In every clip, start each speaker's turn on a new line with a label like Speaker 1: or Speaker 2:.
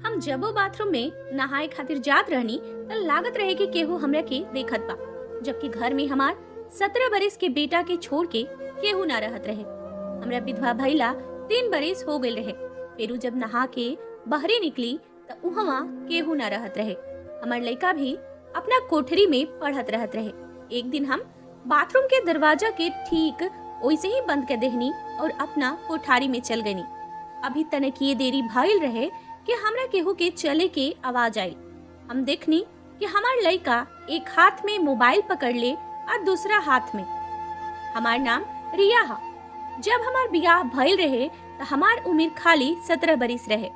Speaker 1: हम जबो बाथरूम में नहाए खातिर जात रहनी त लागत रहे कि केहू हमरा के देखत बा, जबकि घर में हमार 17 बरिस के बेटा के छोड़ के केहू ना रहत रहे। हमरा विधवा भइला 3 बरिस हो गए रहे। फिर जब नहा के बहरे निकली त उहवा केहू ना रहत रहे। हमार लड़का भी अपना कोठरी में पढ़त रहत रहे। एक दिन हम बाथरूम के दरवाजा के ठीक वैसे ही बंद कर देहनी और अपना कोठारी में चल गनी। अभी तनक ये देरी भइल रहे कि हमरा केहू के चले के आवाज आई। हम देखनी कि हमार लड़का एक हाथ में मोबाइल पकड़ ले और दूसरा हाथ में। हमार नाम रिया हा। जब हमार बियाह भइल रहे तो हमार उम्र खाली 17 बरिस रहे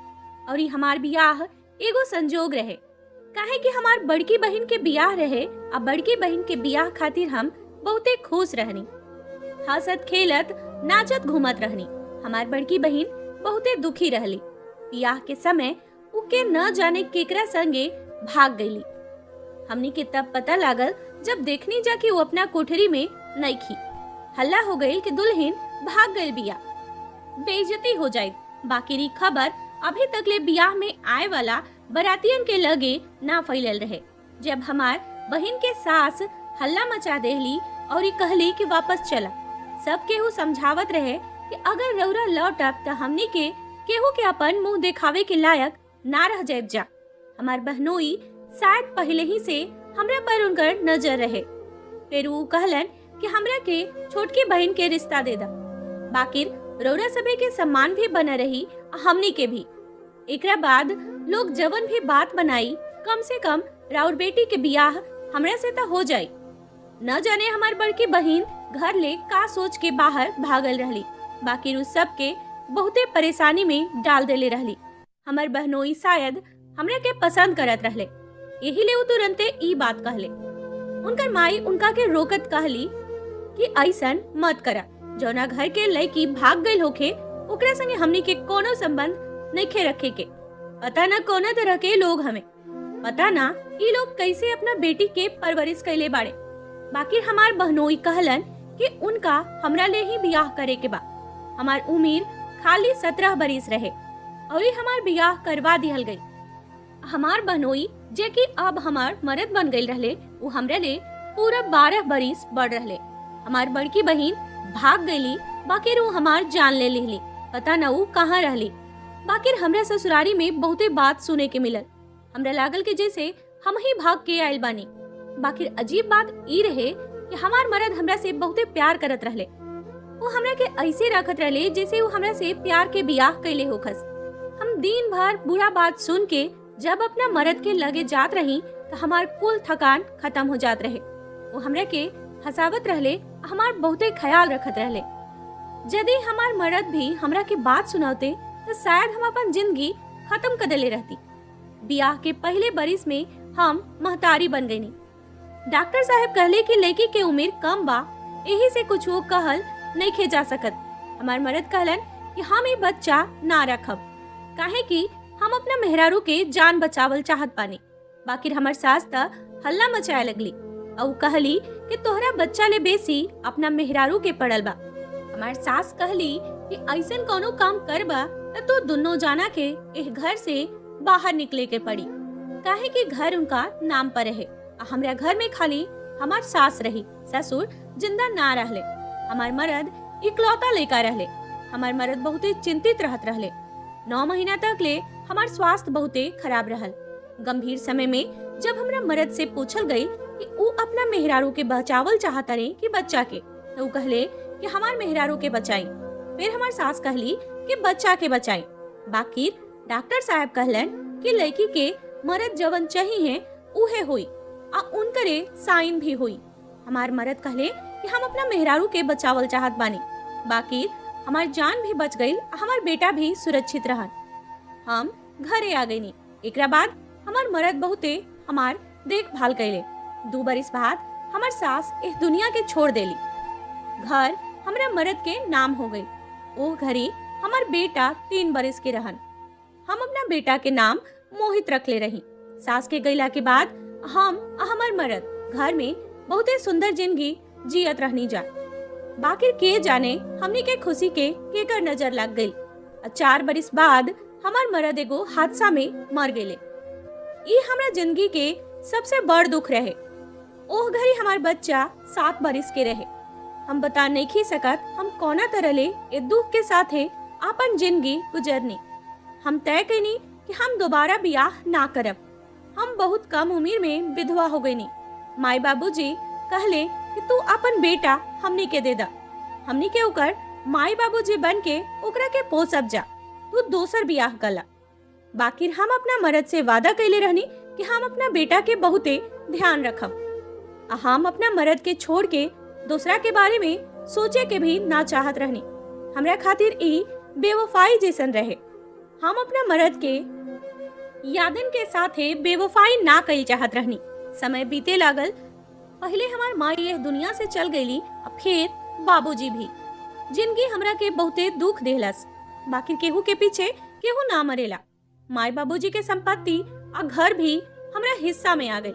Speaker 1: और ये हमार बियाह एगो संजोग रहे, काहे कि हमार बड़की बहन के बियाह रहे। अब बड़की बहन के बियाह खातिर हम बहुते खुश रहनी, हंसत खेलत नाचत घूमत रहनी। हमार बड़की बहन बहुते दुखी रहली। बियाह के समय उके न जाने केकरा संगे भाग गईली। हमनी के तब पता लागल जब देखनी जा कि वो अपना कोठरी में नइखी। हल्ला हो गई कि दुल्हन भाग गई बिया, बेइज्जती हो जाए। बाकी री खबर अभी तक ले बियाह में आए वाला बरातियन के लगे ना फैलल रहे। जब हमार बहन के सास हल्ला मचा देहली और कहली कि वापस चला। सब केहू समझावत रहे कि अगर रौरा लौटब त हमनी के केहू के अपन मुंह दिखावे के लायक ना रह जाए जा। हमार बहनोई शायद पहले ही से हमरा पर उनकर नजर रहे। फिर वो कहलन कि हमरा के छोटकी बहन के रिश्ता दे दा, बाकी रौरा सभे के सम्मान भी बना रही, हमनी के भी। एकरा बाद लोग जवन भी बात बनाई, कम से कम राउर बेटी के बियाह हमरा से तो हो जाए। न जाने हमार बड़की बहन घर ले का सोच के बाहर भागल रहली, बाकी उस सब के बहुते परेशानी में डाल देले रहली। हमार बहनोई शायद हमरा के पसंद करत रहले, यही ले वो तुरंते ई बात कहले। उनकर माई उनका के रोकत कहली कि ऐसन मत करा। जौना घर के लड़की भाग गई होखे ओकरा संगे हमनी के कोनो संबंध नइखे रखे के। पता ना कोना तरह के लोग हमें, पता ना ई लोग कैसे अपना बेटी के परवरिश कैले बाड़े। बाकी हमार बहनोई कहलन कि उनका हमरा ले ही बियाह करे के बा। हमार उम्र खाली 17 बरिस रहे और हमार बियाह करवा दिहल गई। हमार बहनोई जे कि अब हमार मर्द बन गई रहले, वो हमरा ले पूरा 12 बरिस बढ़ रहले। हमार बड़की बहन भाग गईली, बाकी वो हमार जान ले लेली। पता न वो कहाँ रहली। बाकी हमरा ससुरारी में बहुते बात सुने के मिलल। हमरा लागल कि जैसे हम ही भाग के आयल बानी। बाकी अजीब बात ई रहे कि हमार मर्द हमरा से बहुते प्यार करत रहले। वो हमरा के ऐसे रखत रहले जैसे वो हमरा से प्यार के बियाह कैले होखस। हम दिन भर बुरा बात सुन के जब अपना मर्द के लगे जात रही तो हमार कुल थकान खत्म हो जात रहे। वो हमरा के हंसावत रहले, हमार बहुते ख्याल रखत रहले। यदि हमार मर्द भी हमरा के बात सुनाते तो शायद हम अपन जिंदगी खत्म कर देले रहती। बियाह के पहले बरिस में हम महतारी बन गईनी। डॉक्टर साहब कहले कि लड़की के उम्र कम बा, यही से कुछ वो कहल नहीं खे जा सकत। हमार मर्द कहलन कि हम ये बच्चा ना रखब, काहे कि हम अपना मेहरारू के जान बचावल चाहत पानी। बाकी हमार सास त हल्ला मचाए लगली और कहली कि तोहरा बच्चा ले बेसी अपना मेहरारू के पड़ल बा। हमार सास कहली कि ऐसन कोनो काम करबा तो दोनों जाना के इस घर से बाहर निकले के पड़ी, काहे कि घर उनका नाम पर रहे। हमरा घर में खाली हमार सास रही, ससुर जिंदा ना रहले। हमार मर्द इकलौता लेका रहले। हमार मर्द बहुते चिंतित रहत रहले। 9 महीना तक ले हमार स्वास्थ्य बहुते खराब रहल। गंभीर समय में जब हमरा मर्द से पूछल गई कि ऊ अपना मेहरारू के बचावल चाहता रहे कि बच्चा के, तो ऊ कहले कि हमार मेहरारू के बचाई। फिर हमार सास कहली कि बच्चा के बचाई। बाकी डॉक्टर साहब कहलन कि लड़की के मर्द जवन चाहिए उहे हुई आ उनकरे साइन भी हुई। हमार मर्द कहले कि हम अपना मेहरारू के बचावल चाहत बानी। बाकी हमार जान भी बच गई, हमार बेटा भी सुरक्षित रहन। हम घरे आ गईनी। एकरा बाद हमार मर्द बहुते हमार देखभाल कैले। 2 बरिस बाद हमार सास इस दुनिया के छोड़ देली। घर हमरा मर्द के नाम हो गई। वो घरी हमार बेटा 3 बरिस के रहन। हम अपना बेटा के नाम मोहित रखले रही। सास के गईला के बाद हम हमार मर्द घर में बहुते सुंदर जिंदगी जियत रहनी जा। बाकी के जाने हमनी के खुशी के केकर नजर लग गई। 4 बरिस बाद हमार मरद एगो हादसा में मर गेले। ई हमरा जिंदगी के सबसे बड़ दुख रहे। ओह घड़ी हमार बच्चा 7 बरिस के रहे। हम बता नहीं सकत हम कौना तरह ले ए दुख के साथे अपन जिंदगी गुजरनी। हम तय कईनी कि हम दोबारा बियाह ना करब। हम बहुत कम उम्र में विधवा हो गईनी। माई बाबूजी कहले कि तू अपन बेटा हमनी के दे दा। हमनी के ओकर माई बाबूजी बन के ओकरा के पोसब जा, तू दोसर बियाह कला। बाकी हम अपना मर्द से वादा कैले रहनी कि हम अपना बेटा के बहुते ध्यान रखब। हम अपना मर्द के छोड़ के दूसरा के बारे में सोचे के भी ना चाहत रहनी। हमरा खातिर ई बेवफाई जैसन रहे। हम अपना मर्द के यादन के साथे बेवफाई ना कईल चाहत रहनी। समय बीते लागल। पहले हमार माँ यह दुनिया से चल गईली, अब फिर बाबूजी भी। जिंदगी हमरा के बहुते दुख देहलस। बाकी केहू के पीछे केहू ना मरेला। माई बाबूजी के संपत्ति और घर भी हमरा हिस्सा में आ गई।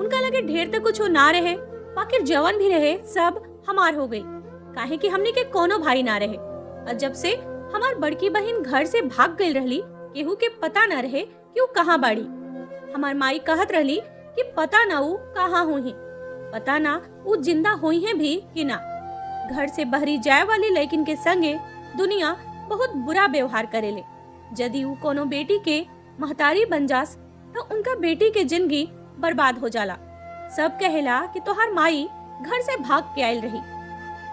Speaker 1: उनका लगे ढेर तक कुछ ना रहे, बाकी जवन भी रहे सब हमार हो गई। काहे कि हमने के कोनो भाई ना रहे। और जब से हमार बड़की बहन घर से भाग गई रहली, केहू के पता ना रहे कि वो कहाँ बाड़ी। हमार माई कहत रहली कि पता ना वो कहाँ हुई, पता ना वो जिंदा हुई है भी कि ना। घर से बहरी जाए वाली लड़किन के संगे दुनिया बहुत बुरा व्यवहार करेले। यदि वो कोनो बेटी के महतारी बन जास तो उनका बेटी के जिंदगी बर्बाद हो जाला। सब कहेला कि तोहार माई घर से भाग के आयल रही।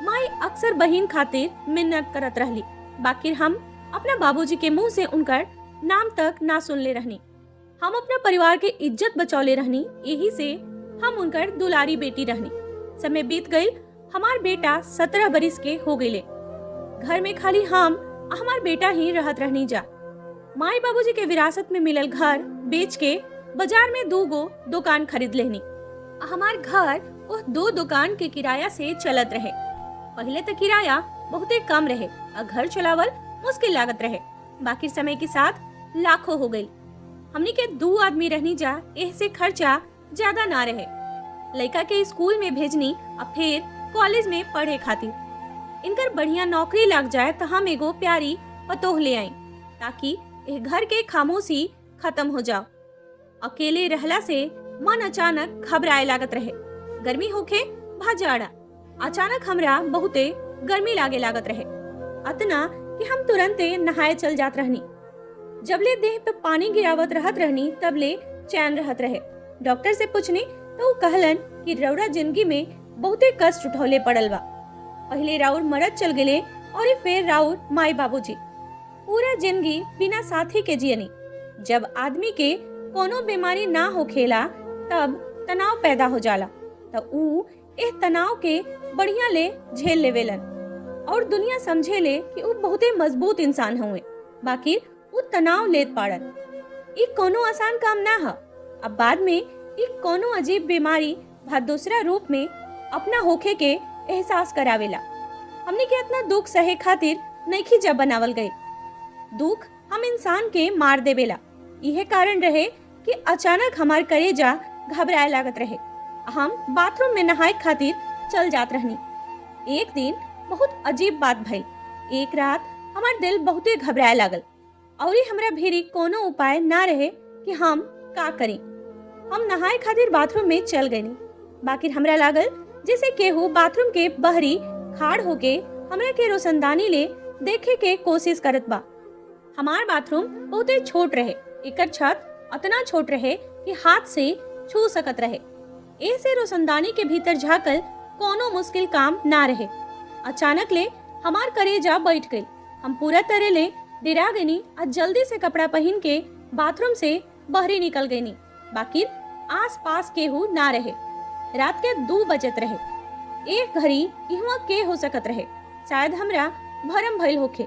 Speaker 1: माई अक्सर बहन खातिर मिन्नत करत रहली, बाकी हम अपना बाबूजी के मुंह से उनकर नाम तक ना सुन ले रहनी। हम अपना परिवार के इज्जत बचौले रहनी, यही से हम उनकर दुलारी बेटी रहनी। समय बीत गई, हमार बेटा 17 बरिस के हो गए। घर में खाली हम हमार बेटा ही रहत रहनी जा। माई बाबूजी के विरासत में मिलल घर बेच के बाजार में 2 गो दुकान खरीद लेनी। हमार घर वो 2 दुकान के किराया से चलत रहे। पहले तो किराया बहुते कम रहे और घर चलावल मुश्किल लागत रहे। बाकी समय के साथ लाखों हो गई। हमनी के 2 आदमी रहनी जा, ऐसे खर्चा ज्यादा ना रहे। लड़का के स्कूल में भेजनी और फिर कॉलेज में पढ़े खातिर। इनकर बढ़िया नौकरी लग जाए तो हम एगो प्यारी पतोह ले आई, ताकि इस घर के खामोशी खत्म हो जाओ। अकेले रहला से मन अचानक घबराए लागत रहे। गर्मी होखे भा जाड़ा, अचानक हमरा बहुते गर्मी लागे लागत रहे। अतना कि हम तुरंते नहाए चल जात रहनी। जबले देह पे पानी गिरावत रहत रहनी तबले चैन रहत रहे। डॉक्टर से पूछनी तो वो कहलन कि रौरा जिंदगी में बहुते कष्ट उठौले पड़ल बा। पहले राउर मरद चल गेले और फिर राउर माई बाबूजी। पूरा जिंदगी बिना साथी के जियनी। जब आदमी के कोनो बीमारी ना होखेला तब तनाव पैदा हो जाला, तो ऊ इस तनाव के बढ़िया ले झेल लेवेलन और दुनिया समझेले कि ऊ बहुते मजबूत इंसान हुए। बाकी ऊ तनाव लेत पाड़न। ई कोनो आसान काम ना है। अब बाद में ई कोनो अजीब बीमारी भा दूसरा रूप में अपना होखे के एहसास करावेला। हमने के इतना दुख सहे खातिर नइखी जब बनावल गए। दुख हम इंसान के मार देवेला। यह कारण रहे कि अचानक हमार कलेजा घबराए लागत रहे। हम बाथरूम में नहाए खातिर चल जात रहनी। एक दिन बहुत अजीब बात भइल। एक रात हमार दिल बहुते घबराए लागल और हमरा भीरी कोनो उपाय ना रहे कि हम का करी। हम नहाए खातिर बाथरूम में चल गईनी। बाकी हमरा लागल जैसे केहू बाथरूम के बहरी खाड़ होके हमरा के रोशनदानी ले देखे के कोशिश करत बा। हमार बाथरूम बहुते छोट रहे। एकर छत इतना छोट रहे कि हाथ से छू सकत रहे। ऐसे रोशनदानी के भीतर झाँकल कोनो मुश्किल काम ना रहे। अचानक ले हमार कलेजा बैठ गई। हम पूरा तरह ले डरा गईनी और जल्दी से कपड़ा पहन के बाथरूम से बहरी निकल गईनी। बाकी आस पास केहू ना रहे। रात के 2 बजत रहे। एक घड़ी इहवा के हो सकत रहे, शायद हमरा भरम भइल होखे।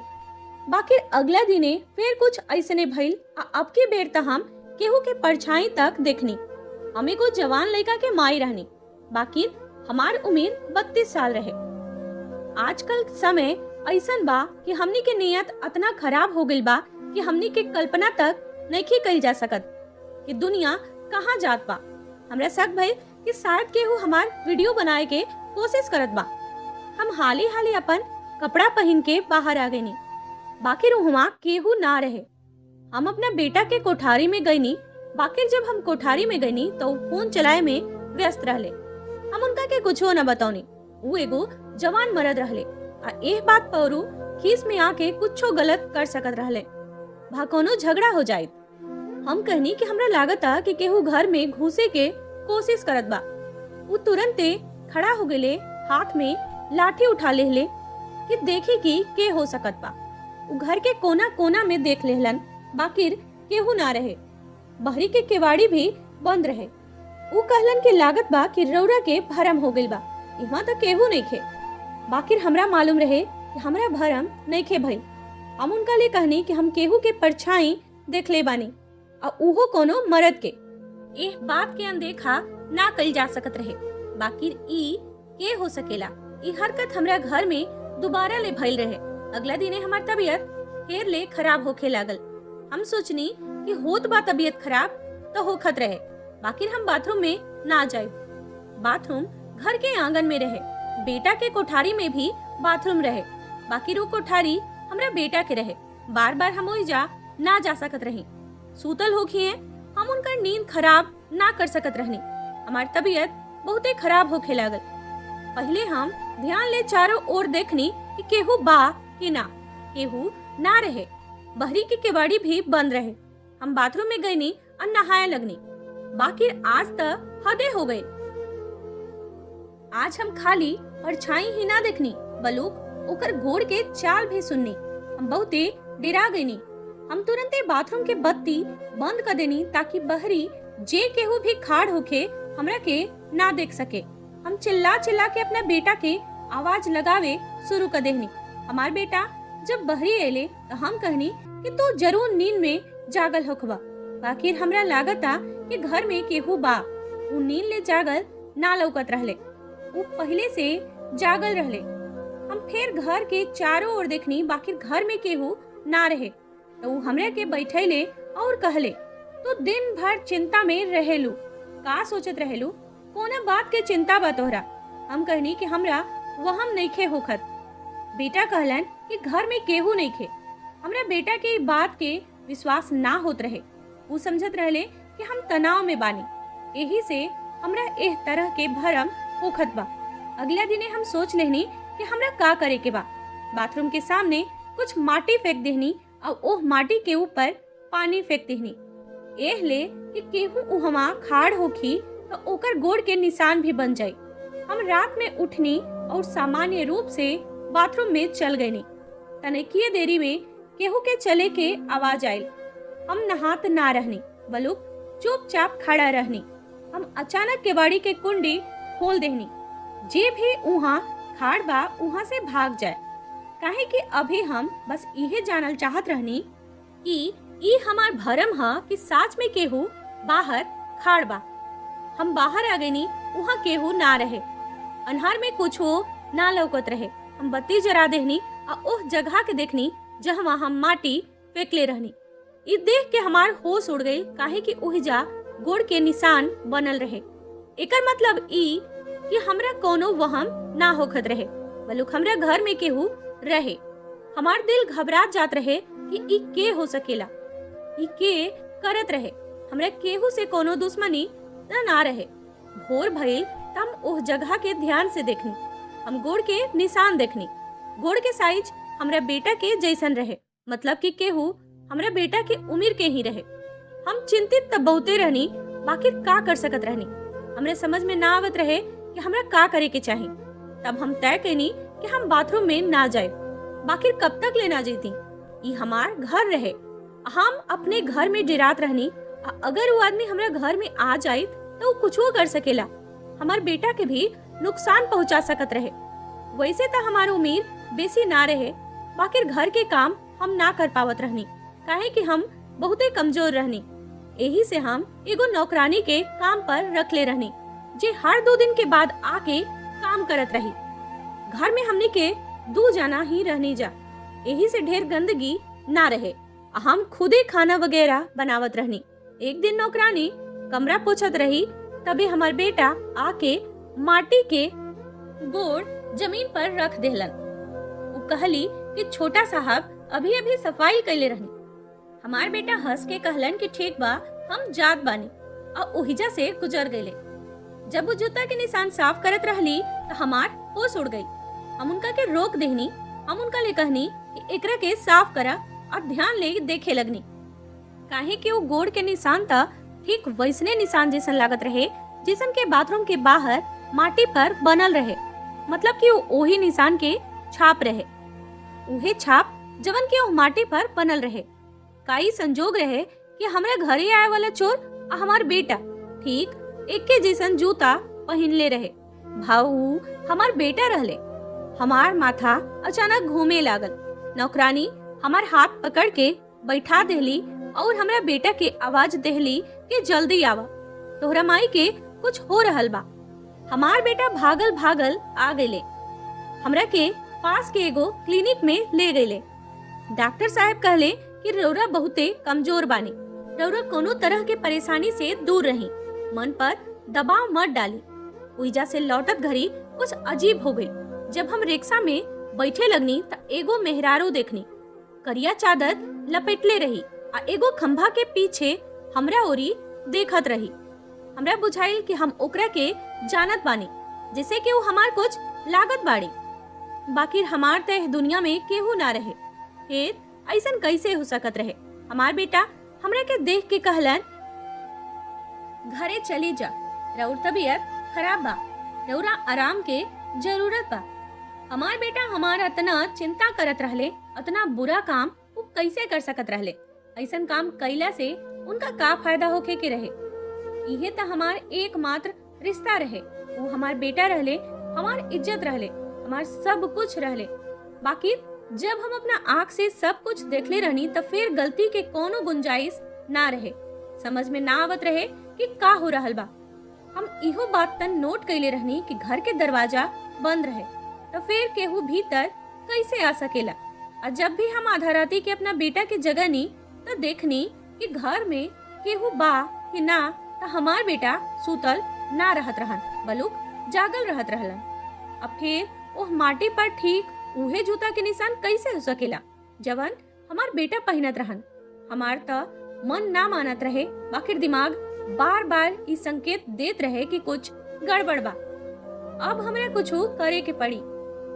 Speaker 1: बाकी अगला दिने फिर कुछ ऐसने भइल। अब के बेर त हम केहू के परछाई तक देखनी। हम एगो जवान लड़का के माई रहनी। बाकी हमार उम्र 32 साल रहे। आजकल समय ऐसन बा कि हमनी के नियत इतना खराब हो गइल बा कि हमनी के कल्पना तक नहीं कइल जा सकत कि दुनिया कहाँ जात बा। हमरा शक भइल कि शायद केहू हमार वीडियो बनाए के कोशिश करत बा। हम हाली अपन कपड़ा पहन के बाहर आ गईनी। बाकी रुहवा केहू ना रहे। हम अपना बेटा के कोठारी में गईनी। बाकी जब हम कोठारी में गईनी तो फोन चलाए में व्यस्त रहले। हम उनका के कुछो न बताओनी। वो एगो जवान मर्द रहले आ एह बात पर खीस में आके कुछो गलत कर सकत रहले। भा कोनो झगड़ा हो जाए। हम कहनी कि हमरा लागता कि केहू घर में घुसे के कोशिश करत बा। वो तुरंते खड़ा हो गए, हाथ में लाठी उठा लेहले कि देखी कि के हो सकत बा। वो घर के कोना कोना में देख लेहलन, बाकिर केहू ना रहे। बहरी के केवाड़ी भी बंद रहे। वो कहलन कि लागत बा कि रौरा के भरम हो गइल बा, इहाँ तो केहू नहीं खे। बाकिर हमरा मालूम रहे कि हमरा भरम नहीं खे भइल। हम उनका ले कहनी कि हम केहू के परछाई देख ले बानी और उहो कोनो मर्द के। एह बात के अनदेखा ना कइल जा सकत रहे। बाकिर ई के हो सकेला। ई हरकत हमरा घर में दोबारा ले भइल रहे। अगला दिने हमार तबीयत फिर ले खराब होखे लागल। हम सोचनी कि होत बा तबीयत खराब तो होखत रहे। बाकिर हम बाथरूम में ना जाए। बाथरूम घर के आंगन में रहे। बेटा के कोठारी में भी बाथरूम रहे। बाकी वो कोठारी हमरा बेटा के रहे। बार बार हम ओइजा ना जा सकत रही। सूतल होखिए हम उनका नींद खराब ना कर सकत रहनी। हमार तबीयत बहुते खराब होखे लागल। पहले हम ध्यान ले चारों ओर देखनी कि केहू बा कि ना। केहू ना रहे। बहरी की केवाड़ी भी बंद रहे। हम बाथरूम में गईनी और नहाए लगनी। बाकी आज तक हदे हो गए। आज हम खाली परछाई ही ना देखनी, बलूक ओकर गोड़ के चाल भी सुननी। हम बहुते डरा गईनी। हम तुरंते बाथरूम के बत्ती बंद कर देनी ताकि बहरी जे केहू भी खाड़ होके हमरा के ना देख सके। हम चिल्ला चिल्ला के अपना बेटा के आवाज लगावे शुरू कर देनी। हमार बेटा जब बहरी एले तो हम कहनी कि तू जरूर नींद में जागल होखबा। बाकी हमरा लागता कि घर में केहू बा। वो नींद ले जागल ना लौकत रहले। वो पहले से जागल रहले। हम फिर घर के चारों ओर देखनी, बाकी घर में केहू ना रहे। तो वो हमरा के बैठैले और कहले, तो दिन भर चिंता में रहेलू, का सोचत रहेलू, कोना बात के चिंता बा तोहरा। हम कहनी कि हमरा वहम नइखे होखत। बेटा कहलन कि घर में केहू नइखे। हमरा बेटा के बात के विश्वास ना होत रहे। वो समझत रहले कि हम तनाव में बानी, यही से हमरा एह तरह के भरम होखत बा। अगला दिने हम सोच लेहनी कि हमरा का करे के बा। बाथरूम के सामने कुछ माटी फेंक देहनी और ओह माटी के ऊपर पानी फेंक देहनी। एह ले कि केहू उहमा खाड़ होखी तो ओकर गोड़ के निशान भी बन जाई। हम रात में उठनी और सामान्य रूप से बाथरूम में चल गईनी। तनिकिए देरी में केहू के चले के आवाज आयल। हम नहात ना रहनी, बलुक चुपचाप खड़ा रहनी। हम अचानक केवाड़ी के कुंडी खोल देहनी। जे भी उहाँ खाड़ बा उहाँ से भाग जाए। काहे कि अभी हम बस इहे जानल चाहत रहनी कि ई हमार भरम हा कि साच में केहू बाहर खाड़ बा। हम बाहर आ गईनी, उहाँ केहू ना रहे। अन्हार में कुछ हो ना लौकत रहे। हम बत्ती जरा देहनी और ओह जगह के देखनी जहाँ हम माटी फेंकले रहनी। ई देख के हमार होश उड़ गई, काहे कि ओहिजा गोड़ के निशान बनल रहे। एकर मतलब ई कि हमरा कोनो वहम ना होखत रहे, बलुक हमरा घर में केहू रहे। हमार दिल घबरात जात रहे कि ई के हो सकेला, ई के करत रहे। हमरा केहू से कोनो दुश्मनी ना रहे। भोर भइल त हम ओह जगह के ध्यान से देखनी। हम गोड़ के निशान देखनी। गोड़ के साइज हमरा बेटा के जैसन रहे, मतलब कि केहू हमरा बेटा के उम्र के ही रहे। हम चिंतित तब बहुते रहनी, बाकी का कर सकत रहनी। हमरे समझ में ना आवत रहे कि हमरा का करे के चाही। तब हम तय कैनी कि हम बाथरूम में ना जाए। बाकी कब तक लेना जेती, ई हमार घर रहे। हम अपने घर में डरात रहनी। अगर वो आदमी हमरा घर में आ जाए तो वो कुछ कर सकेला, हमार बेटा के भी नुकसान पहुंचा सकत रहे। वैसे तो हमार उम्र बेसी ना रहे, बाकी घर के काम हम ना कर पावत रहनी, काहे कि हम बहुते कमजोर रहनी। यही से हम एगो नौकरानी के काम पर रख ले रहनी, जे हर 2 दिन के बाद आके काम करत रही। घर में हमने के 2 जना ही रहनी जा, यही से ढेर गंदगी ना रहे। हम खुदे खाना वगैरह बनावत रहनी। एक दिन नौकरानी कमरा पोछत रही, तभी हमार बेटा आके माटी के गोड़ जमीन पर रख देहलन। वो कहली कि छोटा साहब अभी अभी सफाई कैले रहनी। हमार बेटा हंस के कहलन कि ठीक बा, हम जात बानी, और ओहिजा से गुजर गए। जब वो जूता के निशान साफ करत रहली तो हमार होश उड़ गई। हम उनका के रोक देहनी। हम उनका ले कहनी कि एकरा के साफ करा और ध्यान ले देखे लगनी, काहे कि वो गोड़ के निशान था ठीक वैसने निशान जैसन लागत रहे जैसन के बाथरूम के बाहर माटी पर बनल रहे। मतलब कि वो ओही निशान के छाप रहे, उहे छाप जवन के वो माटी पर बनल रहे। काई संजोग रहे कि हमरा घरे आए वाला चोर आ हमार बेटा ठीक एक के जैसन जूता पहनले रहे। भाऊ हमार बेटा रहले। हमार माथा अचानक घूमे लागल। नौकरानी हमार हाथ पकड़ के बैठा देली और हमरा बेटा के आवाज देहली कि जल्दी आवा, तोहरा माई के कुछ हो रहल बा। हमार बेटा भागल भागल आ गए। हमरा के पास के एगो क्लिनिक में ले गए। डॉक्टर साहब कहले कि रौरा बहुते कमजोर बानी, रौरा कोनो तरह के परेशानी से दूर रही, मन पर दबाव मत डाली। उइजा से लौटत घड़ी कुछ अजीब हो गई। जब हम रिक्शा में बैठे लगनी त एगो मेहरारू देखनी, करिया चादर लपेटले रही आ एगो खंभा के पीछे हमरा ओरी देखत रही। हमरा बुझाइल कि हम ओकरा के जानत बानी, जैसे कि वो हमार कुछ लागत बाड़ी। बाकी हमार तह दुनिया में केहू ना रहे। फिर ऐसन कैसे हो सकत रहे? हमार बेटा हमरा के देख के कहलन, घरे चली जा, रउर तबीयत खराब बा, रउरा आराम के जरूरत बा। हमार बेटा हमारा इतना चिंता करत रहले, इतना बुरा काम वो कैसे कर सकत रहले? ऐसन काम कैला से उनका का फायदा होके के रहे? इहे तो हमार एकमात्र रिश्ता रहे। वो हमार बेटा रहले, हमार इज्जत रहले, हमार सब कुछ रहले। बाकी जब हम अपना आँख से सब कुछ देखले रहनी तो फिर गलती के कोनो गुंजाइश ना रहे। समझ में ना आवत रहे कि का हो रहल बा। हम इहो बात तन नोट कैले रहनी कि घर के दरवाजा बंद रहे तो फिर केहू भीतर कैसे आ सकेला। और जब भी हम आधा राती के अपना बेटा के जगनी तो देखनी कि घर में केहू बा कि ना, तो हमार बेटा सुतल ना रहत रहन, बलुक जागल रहत रहलन। अब फिर वो माटी पर ठीक उहे जूता के निशान कैसे हो सकेला जवन हमार बेटा पहनत रहन? हमार त मन ना मानत रहे, बाकी दिमाग बार बार ई संकेत देत रहे कि कुछ गड़बड़ बा। अब हमरा कुछ करे के पड़ी।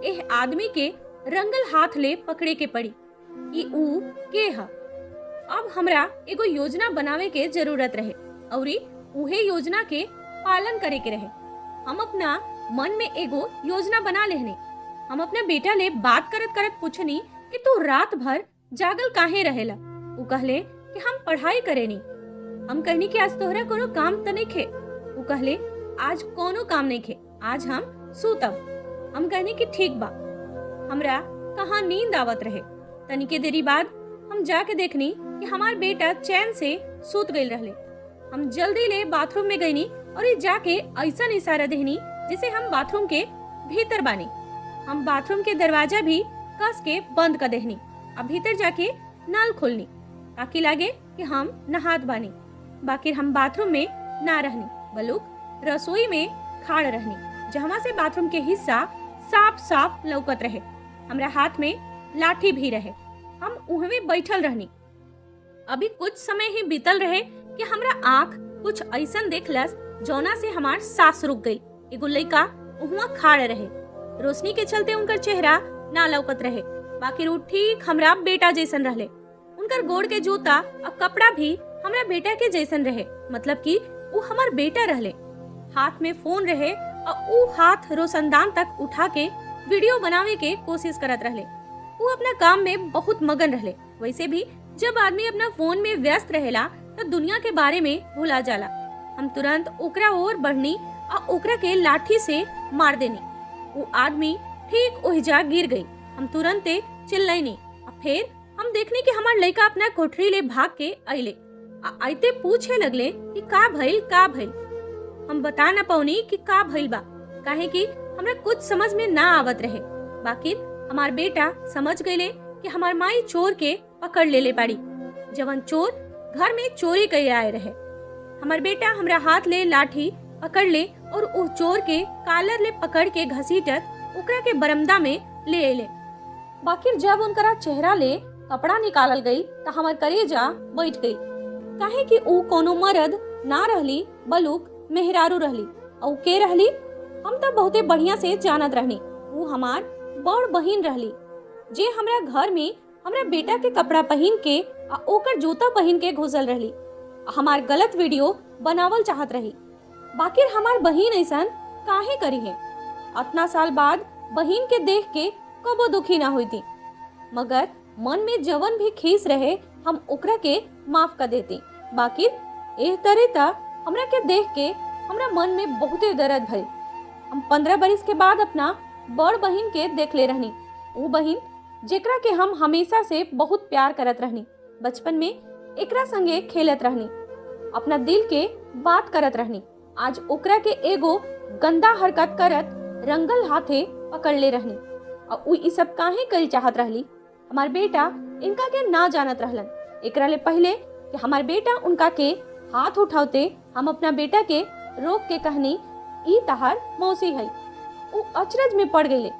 Speaker 1: एह आदमी के रंगल हाथ ले पकड़े के पड़ी। ई ऊ के ह? अब हमरा एगो योजना बनावे के जरूरत रहे और उहे योजना के पालन करे के रहे। हम अपना मन में एगो योजना बना लेहनी। हम अपने बेटा ले बात करत करत पूछनी कि तू रात भर जागल काहे रहेला? वो कहले कि हम पढ़ाई करेनी। हम कहनी कि आज तोहरा कोनो काम त नहीं खे? वो कहले आज कोनो काम नहीं खे, आज हम सूतब। हम कहनी कि ठीक बा। हमरा कहाँ नींद आवत रहे। तनिके देरी बाद हम जाके देखनी कि हमार बेटा चैन से सूत गई रहले। हम जल्दी ले बाथरूम में गईनी और ये जाके ऐसा इशारा देहनी जिसे हम बाथरूम के भीतर बानी। हम बाथरूम के दरवाजा भी कस के बंद कर देहनी। अब भीतर जाके नल खोलनी ताकि लगे कि हम नहात बानी। बाकी हम बाथरूम में ना रहनी, बलुक रसोई में खाड़ रहनी, जहाँ से बाथरूम के हिस्सा साफ साफ लौकत रहे। हमरा हाथ में लाठी भी रहे। हम उहवे बैठल रहनी। अभी कुछ समय ही बीतल रहे कि हमरा आँख कुछ ऐसन देखलस जौना से हमार सांस रुक गई। एगो लइका उहुआ खाड़ रहे। रोशनी के चलते उनकर चेहरा ना लौकत रहे, बाकी वो ठीक हमरा बेटा जैसन रहले। उनकर गोड़ के जूता और कपड़ा भी हमरा बेटा के जैसन रहे, मतलब कि वो हमार बेटा रहले। हाथ में फोन रहे और वो हाथ रोशनदान तक उठा के वीडियो बनावे के कोशिश करत रहले। वो अपना काम में बहुत मगन रहले। वैसे भी जब आदमी अपना फोन में व्यस्त रहेला तो दुनिया के बारे में भूला जाला। हम तुरंत ओकरा ओर बढ़नी और ओकरा के लाठी से मार देनी। वो आदमी ठीक ओहिजा गिर गई। हम तुरंत चिल्लाइनी और फिर हम देखनी कि हमार लड़का अपना कोठरी ले भाग के अइले। आइते पूछे लगले कि का भइल का भइल। हम बता ना पौनी कि का भइल बा, काहे कि हमरा कुछ समझ में ना आवत रहे। बाकी हमार बेटा समझ गए कि हमार माई चोर के पकड़ ले बाड़ी, जवन चोर घर में चोरी कर आए रहे। हमार बेटा हमरा हाथ ले लाठी पकड़ ले और उस चोर के कालर ले पकड़ के घसीटत ओकरा के बरमदा में ले अले। बाकी जब उनकरा चेहरा ले कपड़ा निकालल गई तो हमार करेजा बैठ गई। काहे कि ऊ कोनो मर्द ना रहली बलुक मेहरारू रहली। और के रहली हम तो बहुते बढ़िया से जानत रहनी। ऊ हमार बड़ बहिन रहली जे हमरा घर में हमरा बेटा के कपड़ा पहन के आ ओकर जूता पहन के घुसल रहली। हमार गलत वीडियो बनावल चाहत रही। बाकी हमार बहिन ऐसन काहे करी है। इतना साल बाद बहिन के देख के कबो दुखी ना हुई थी, मगर मन में जवन भी खीस रहे हम ओकरा के माफ कर देती। बाकी एह तरह ता हमरा के देख के हमरा मन में बहुते दर्द भइल। हम 15 बरिस के बाद अपना बड़ बहिन के देख ले रहनी। वो बहिन जेकरा के हम हमेशा से बहुत प्यार करत रहनी। बचपन में एकरा संगे खेलत रहनी, अपना दिल के बात करत रहनी। आज ओकरा के एगो गंदा हरकत करत रंगल हाथे पकड़ ले रहनी। और उ ई सब काहे कल चाहत रहली। हमार बेटा इनका के ना जानत रहलन। एकरा ले पहले कि हमार बेटा उनका के हाथ उठावते हम अपना बेटा के रोक के कहनी ई तहार मौसी है। उ अचरज में पड़ गईले।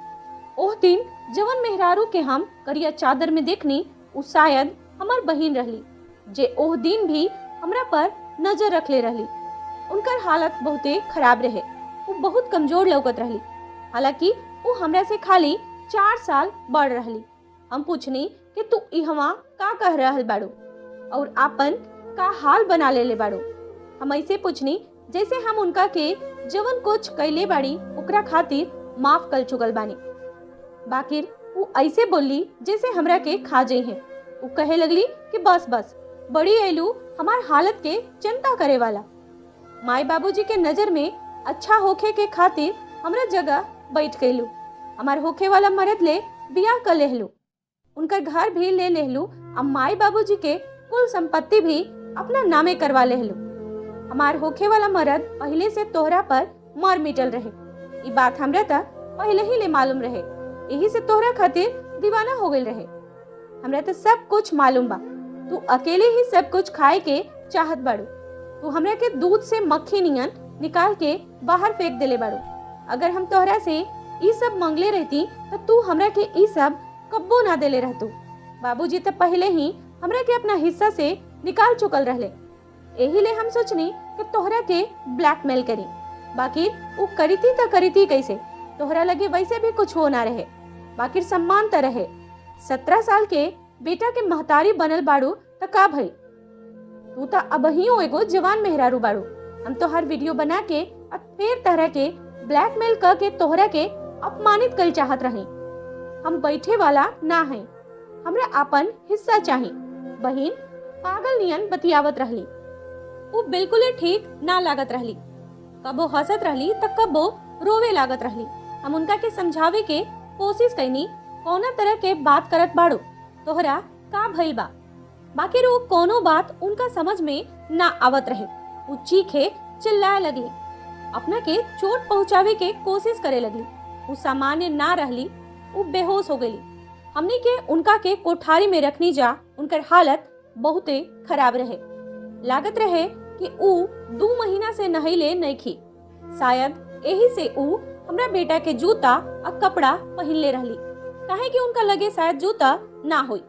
Speaker 1: ओह दिन जवन मेहरारू के हम करिया चादर में देखनी उ शायद हमार बहिन रहली, जे ओह दिन भी हमरा पर नजर रखले रहली। उनकर हालत बहुते खराब रहे। वो बहुत कमजोर लौकत रहली। हालांकि वो हमरा से खाली 4 साल बड़ रहली। हम पूछनी कि तू इहवा का कह रहल बाड़ू और आपन का हाल बना ले बाड़ू। हम ऐसे पूछनी जैसे हम उनका के जवन कुछ कैले बाड़ी ओकरा खातिर माफ कर चुकल बानी। बाकिर वो ऐसे बोली जैसे हमरा के खा जाई है। वो कहे लगली कि बस बस बड़ी ऐलू हमार हालत के चिंता करे वाला। माई बाबूजी के नजर में अच्छा होखे के खातिर हमरा जगह बैठ गईलू। हमार होखे वाला मर्द ले बियाह कर लेहलू, उनका घर भी ले लेहलू। अब माई बाबूजी के कुल संपत्ति भी अपना नामे करवा लेहलू। हमार होखे वाला मर्द पहले से तोहरा पर मर मिटल रहे। ये बात हमरा ता पहले ही ले मालूम रहे। यही से तोहरा खातिर दीवाना हो गई रहे। हमरा तो सब कुछ मालूम बा। तू अकेले ही सब कुछ खाए के चाहत बाड़ू। तू हमरा के दूध से मक्खी नियन निकाल के बाहर फेंक देले बाड़ू। अगर हम तोहरा से ई सब मांगले रहती तो तू हमरा के ई सब कब्बो ना देले रहतू। बाबूजी तो पहले ही हमरा के अपना हिस्सा से निकाल चुकल रहले। यही ले हम सोचनी कि तोहरा के ब्लैकमेल करी। बाकी वो करीती तो करीती कैसे, तोहरा लगे वैसे भी कुछ हो ना रहे। बाकी सम्मान तो रहे। 17 साल के बेटा के महतारी बनल बाड़ू तो का भई। तू तो अबहियो एगो जवान मेहरारू बाड़ू। हम तो हर वीडियो बना के और फिर तरह के ब्लैकमेल कर के तोहरा के अपमानित कर चाहत रही। हम बैठे वाला ना है, हमरा अपन हिस्सा चाहिए। बहिन पागल नियन बतियावत रहली। वो बिल्कुल ठीक ना लागत रहली। कबो हंसत रहली तो कबो रोवे लागत रहली। हम उनका के समझावे के कोशिश कैनी कौना तरह के बात करत बाड़ू, तोहरा का भइल बा। बाकी वो कोनो बात उनका समझ में ना आवत रहे। वो चीखे चिल्लाए लगली, अपना के चोट पहुंचावे के कोशिश करे लगली। वो सामान्य ना रहली, वो बेहोश हो गई। हमने के उनका के कोठारी में रखनी जा। उनकर हालत बहुते खराब रहे। लागत रहे कि ऊ 2 महीना से नहैले नहीं खी। शायद यही से ऊ हमरा बेटा के जूता और कपड़ा पहन ले रहली, काहे कि उनका लगे शायद जूता ना होई।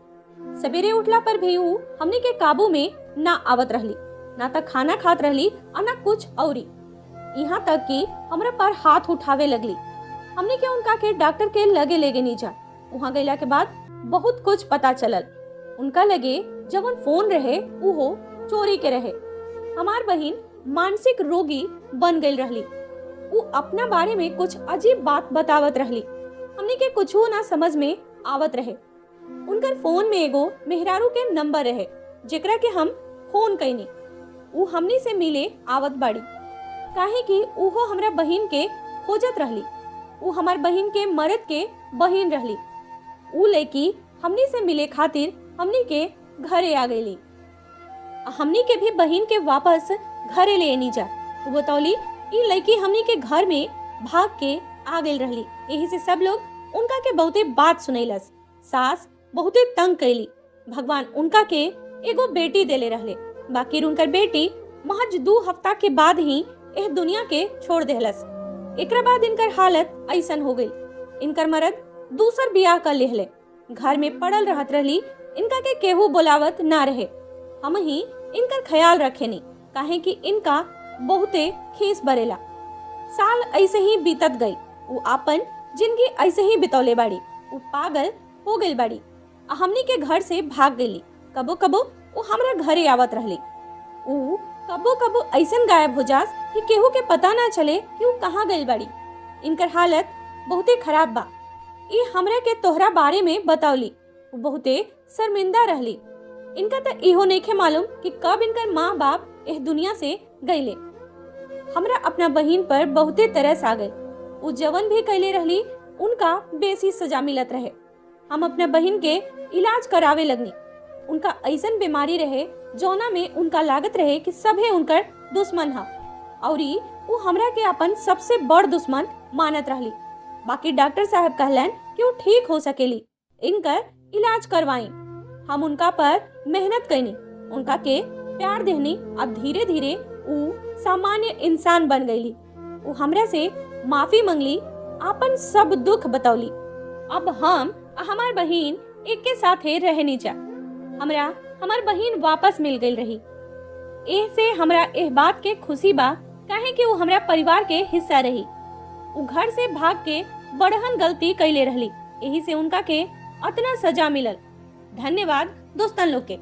Speaker 1: सवेरे उठला पर भी ऊ हमने के काबू में ना आवत रहली, ना तो खाना खात रहली और ना कुछ औरी। यहाँ तक कि हमरा पर हाथ उठावे लगली। हमने के उनका के डॉक्टर के लगे लेगे नहीं जा। वहाँ गईला के बाद बहुत कुछ पता चलल। उनका लगे जवन फोन रहे वो चोरी के रहे। हमार बहिन मानसिक रोगी बन गई रहली। वो अपना बारे में कुछ अजीब बात बतावत रहली। हमने के कुछ ना समझ में आवत रहे। उनकर फोन में एगो मेहरारू के नंबर रहे जेकरा के हम फोन कैनी। वो हमनी से मिले आवत बाड़ी, काहे कि उहो हमरा बहिन के खोजत रहली। वो हमार बहिन के मर्द के बहिन रहली। ऊ लड़की हमनी से मिले खातिर हमनी के घरे आ गईली। हमनी के भी बहिन के वापस घरे ले नी जा। वो बतौली ई लड़की हमनी के घर में भाग के आ गई रहली। यही से सब लोग उनका के बहुते बात सुनैलस। सास बहुते तंग कैली। भगवान उनका के एगो बेटी देले रहले। बाकी उनकर बेटी महज 2 हफ्ता के बाद ही एह दुनिया के छोड़ देहलस। एकरा बाद इनकर हालत ऐसन हो गई। इनकर मर्द दूसर बियाह कर लेहले। घर में पड़ल रहत रहली। इनका के केहू बुलावत ना रहे। हम ही इनकर ख्याल रखेनी, काहे कि इनका बहुते खीस बरेला। साल ऐसे ही बीतत गई। वो आपन जिंदगी ऐसे ही बितौले बाड़ी। वो पागल हो गई बाड़ी। हमनी के घर से भाग गई। कबो कबो वो हमरा घरे आवत रहली। वो कबो कबो ऐसन गायब हो जास कि केहू के पता ना चले कि वो कहाँ गई बाड़ी। इनकर हालत बहुते खराब बा। ये हमरा के तोहरा बारे में बतावली। वो बहुते शर्मिंदा रहली। इनका तो इहो नइखे मालूम कि कब इनकर माँ बाप इस दुनिया से गईले। हमरा अपना बहिन पर बहुते तरस आ गए। वो जवन भी कैले रहली उनका बेसी सजा मिलत रहे। हम अपना बहिन के इलाज करावे लगनी। उनका ऐसन बीमारी रहे जौना में उनका लागत रहे कि सभे उनकर दुश्मन हा, और वो हमरा के अपन सबसे बड़ दुश्मन मानत रहली। बाकी डॉक्टर साहब कहलन कि वो ठीक हो सकेली, इनकर इलाज करवाई। हम उनका पर मेहनत कैनी, उनका के प्यार देनी। अब धीरे धीरे वो सामान्य इंसान बन गईली। वो हमरा से माफी मंगली, अपन सब दुख बतौली। अब हम हमार बहिन एक के साथे रहनी जा। हमरा हमार बहिन वापस मिल गई रही। एह से हमरा एह बात के खुशी बा, काहे कि वो हमरा परिवार के हिस्सा रही। वो घर से भाग के बड़हन गलती कैले रहली, यही से उनका के अतना सजा मिलल। धन्यवाद दोस्तन लोग के।